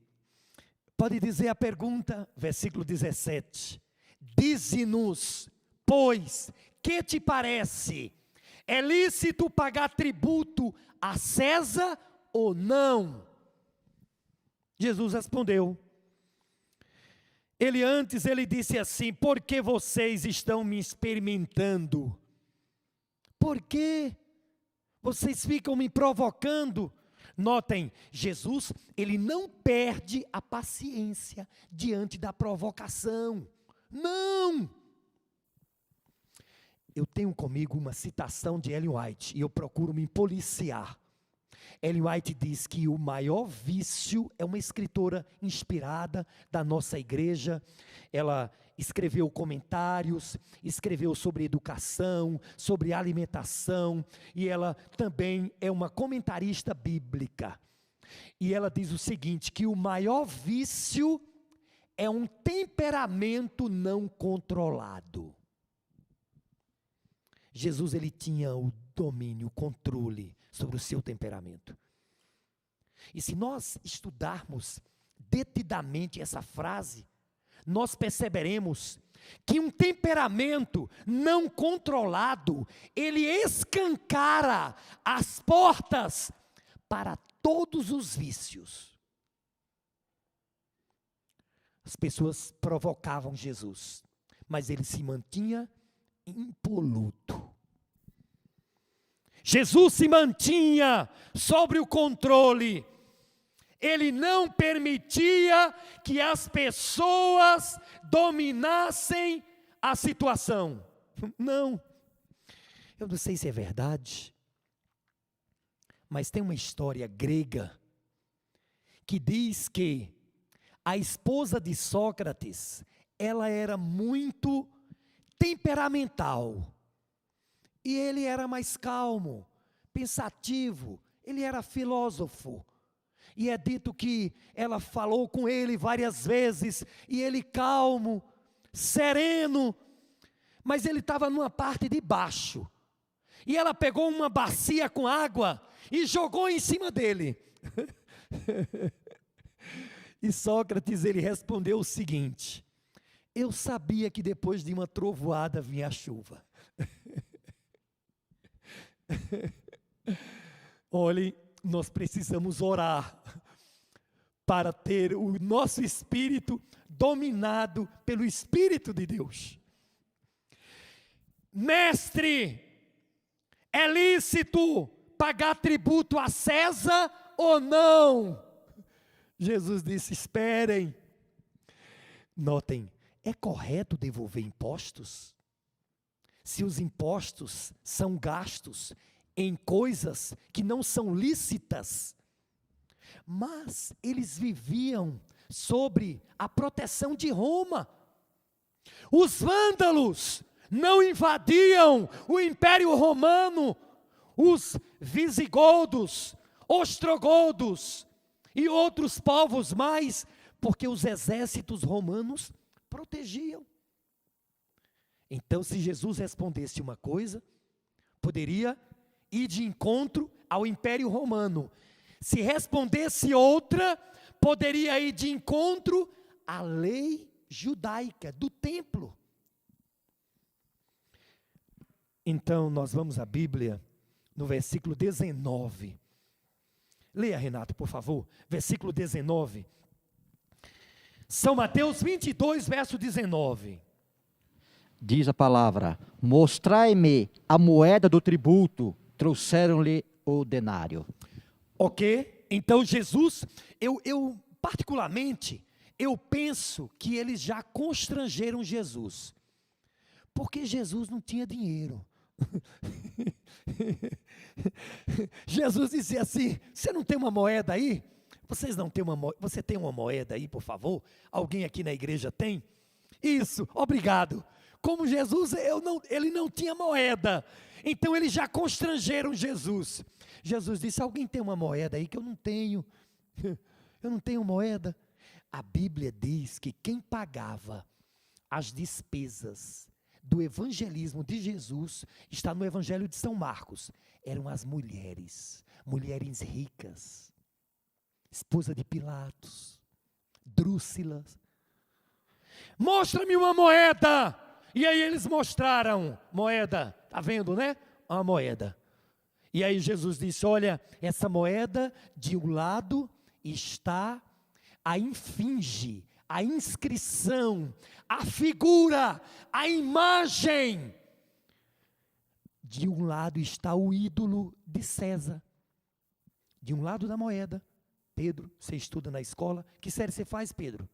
pode dizer a pergunta, versículo 17. Dize-nos, pois, que te parece? É lícito pagar tributo a César ou não? Jesus respondeu. Ele disse assim: por que vocês estão me experimentando? Por que vocês ficam me provocando? Notem, Jesus, ele não perde a paciência diante da provocação. Não! Eu tenho comigo uma citação de Ellen White e eu procuro me policiar. Ellen White diz que o maior vício é uma escritora inspirada da nossa igreja. Ela escreveu comentários, escreveu sobre educação, sobre alimentação, e ela também é uma comentarista bíblica. E ela diz o seguinte, que o maior vício é um temperamento não controlado. Jesus, ele tinha o domínio, o controle sobre o seu temperamento. E se nós estudarmos detidamente essa frase, nós perceberemos que um temperamento não controlado, ele escancara as portas para todos os vícios. As pessoas provocavam Jesus, mas ele se mantinha impoluto. Jesus se mantinha sobre o controle. Ele não permitia que as pessoas dominassem a situação. Não. Eu não sei se é verdade, mas tem uma história grega que diz que a esposa de Sócrates, ela era muito temperamental. E ele era mais calmo, pensativo, ele era filósofo. E é dito que ela falou com ele várias vezes, e ele calmo, sereno, mas ele estava numa parte de baixo. E ela pegou uma bacia com água e jogou em cima dele. E Sócrates, ele respondeu o seguinte: eu sabia que depois de uma trovoada vinha a chuva. Olhem, nós precisamos orar para ter o nosso espírito dominado pelo Espírito de Deus. Mestre, é lícito pagar tributo a César ou não? Jesus disse: esperem. Notem, é correto devolver impostos? Se os impostos são gastos em coisas que não são lícitas, mas eles viviam sobre a proteção de Roma. Os vândalos não invadiam o Império Romano, os visigodos, ostrogodos e outros povos mais, porque os exércitos romanos protegiam. Então, se Jesus respondesse uma coisa, poderia ir de encontro ao Império Romano. Se respondesse outra, poderia ir de encontro à lei judaica do templo. Então, nós vamos à Bíblia, no versículo 19. Leia, Renato, por favor. Versículo 19. São Mateus 22, verso 19. Diz a palavra: mostrai-me a moeda do tributo. Trouxeram-lhe o denário. Ok? Então Jesus, eu particularmente, eu penso que eles já constrangeram Jesus. Porque Jesus não tinha dinheiro. Jesus dizia assim: você não tem uma moeda aí? Vocês não têm uma moeda? Você tem uma moeda aí, por favor? Alguém aqui na igreja tem? Isso, obrigado. Como Jesus, ele não tinha moeda, então eles já constrangeram Jesus. Jesus disse: alguém tem uma moeda aí que eu não tenho? Eu não tenho moeda. A Bíblia diz que quem pagava as despesas do evangelismo de Jesus, está no Evangelho de São Marcos, eram as mulheres ricas, esposa de Pilatos, Drúxila. Mostra-me uma moeda. E aí eles mostraram moeda, está vendo, né? Uma moeda. E aí Jesus disse: olha, essa moeda de um lado está a esfinge, a inscrição, a figura, a imagem. De um lado está o ídolo de César. De um lado da moeda. Pedro, você estuda na escola. Que série você faz, Pedro?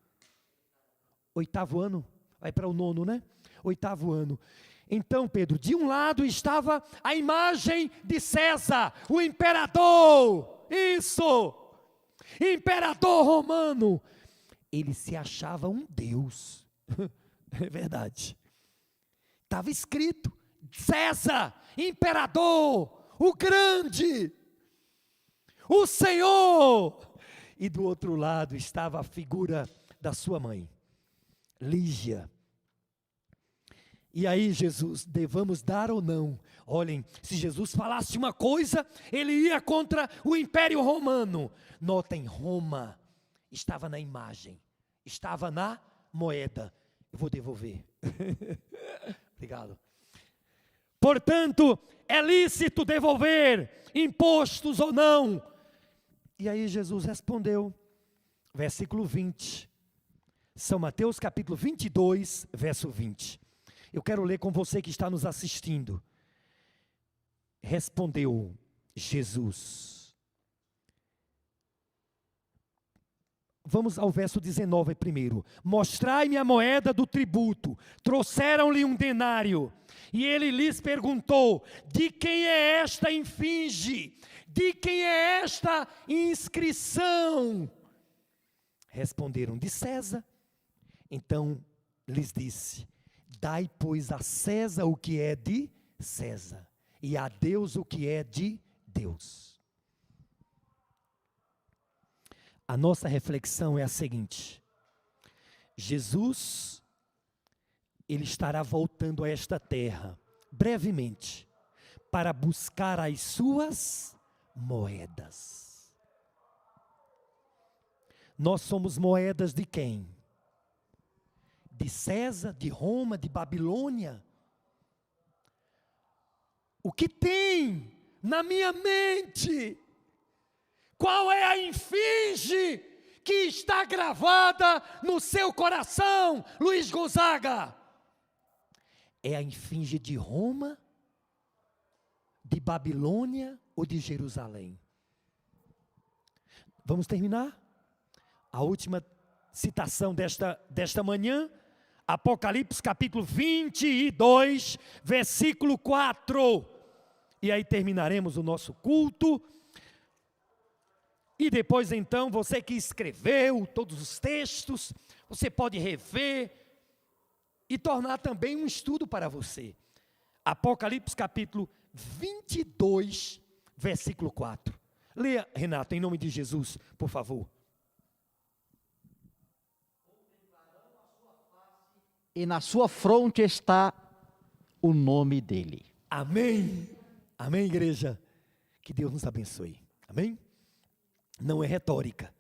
8º ano? Vai para o 9º, né? 8º ano. Então, Pedro, de um lado estava a imagem de César, o imperador. Isso! Imperador romano. Ele se achava um deus. É verdade. Estava escrito: César, imperador, o grande, o Senhor. E do outro lado estava a figura da sua mãe, Lígia. E aí Jesus, devamos dar ou não? Olhem, se Jesus falasse uma coisa, ele ia contra o Império Romano. Notem, Roma estava na imagem, estava na moeda. Eu vou devolver. Obrigado. Portanto, é lícito devolver impostos ou não? E aí Jesus respondeu, versículo 20. São Mateus capítulo 22, verso 20. Eu quero ler com você que está nos assistindo. Respondeu Jesus. Vamos ao verso 19 primeiro. Mostrai-me a moeda do tributo. Trouxeram-lhe um denário. E ele lhes perguntou: de quem é esta esfinge? De quem é esta inscrição? Responderam: de César. Então lhes disse: dai, pois, a César o que é de César, e a Deus o que é de Deus. A nossa reflexão é a seguinte: Jesus, ele estará voltando a esta terra, brevemente, para buscar as suas moedas. Nós somos moedas de quem? De César, de Roma, de Babilônia? O que tem na minha mente? Qual é a esfinge que está gravada no seu coração, Luiz Gonzaga? É a esfinge de Roma, de Babilônia ou de Jerusalém? Vamos terminar? A última citação desta manhã, Apocalipse capítulo 22, versículo 4. E aí terminaremos o nosso culto. E depois então, você que escreveu todos os textos, você pode rever e tornar também um estudo para você. Apocalipse capítulo 22, versículo 4. Leia, Renato, em nome de Jesus, por favor. E na sua fronte está o nome dele. Amém. Amém, igreja. Que Deus nos abençoe. Amém? Não é retórica.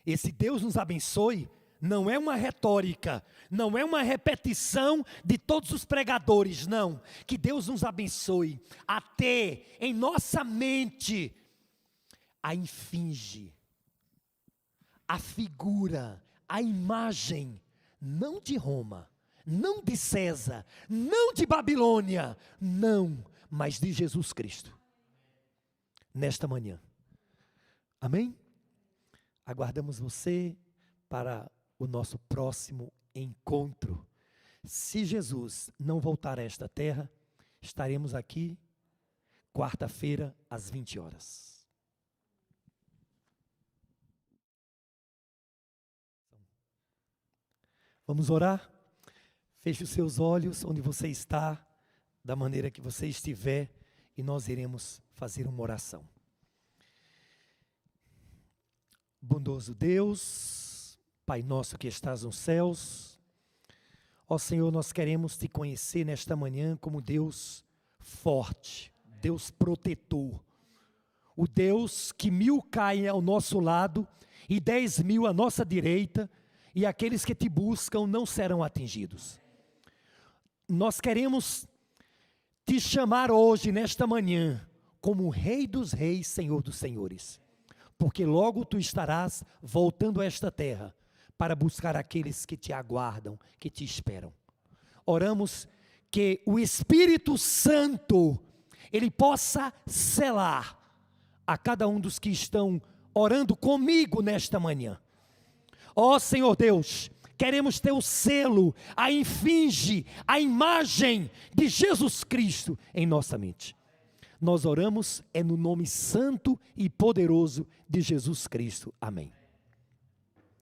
Esse Deus nos abençoe não é uma retórica, não é uma repetição de todos os pregadores, não. Que Deus nos abençoe até em nossa mente a infinge, a figura, a imagem, não de Roma, não de César, não de Babilônia, não, mas de Jesus Cristo. Nesta manhã. Amém? Aguardamos você para o nosso próximo encontro. Se Jesus não voltar a esta terra, estaremos aqui quarta-feira às 20 horas. Vamos orar? Feche os seus olhos onde você está, da maneira que você estiver, e nós iremos fazer uma oração. Bondoso Deus, Pai nosso que estás nos céus, ó Senhor, nós queremos te conhecer nesta manhã como Deus forte, Deus protetor, o Deus que 1000 caem ao nosso lado e 10.000 à nossa direita, e aqueles que te buscam não serão atingidos. Nós queremos te chamar hoje, nesta manhã, como Rei dos Reis, Senhor dos Senhores, porque logo tu estarás voltando a esta terra para buscar aqueles que te aguardam, que te esperam. Oramos que o Espírito Santo, ele possa selar a cada um dos que estão orando comigo nesta manhã. Ó Senhor Deus, queremos ter o selo, a infinge, a imagem de Jesus Cristo em nossa mente. Nós oramos no nome santo e poderoso de Jesus Cristo. Amém.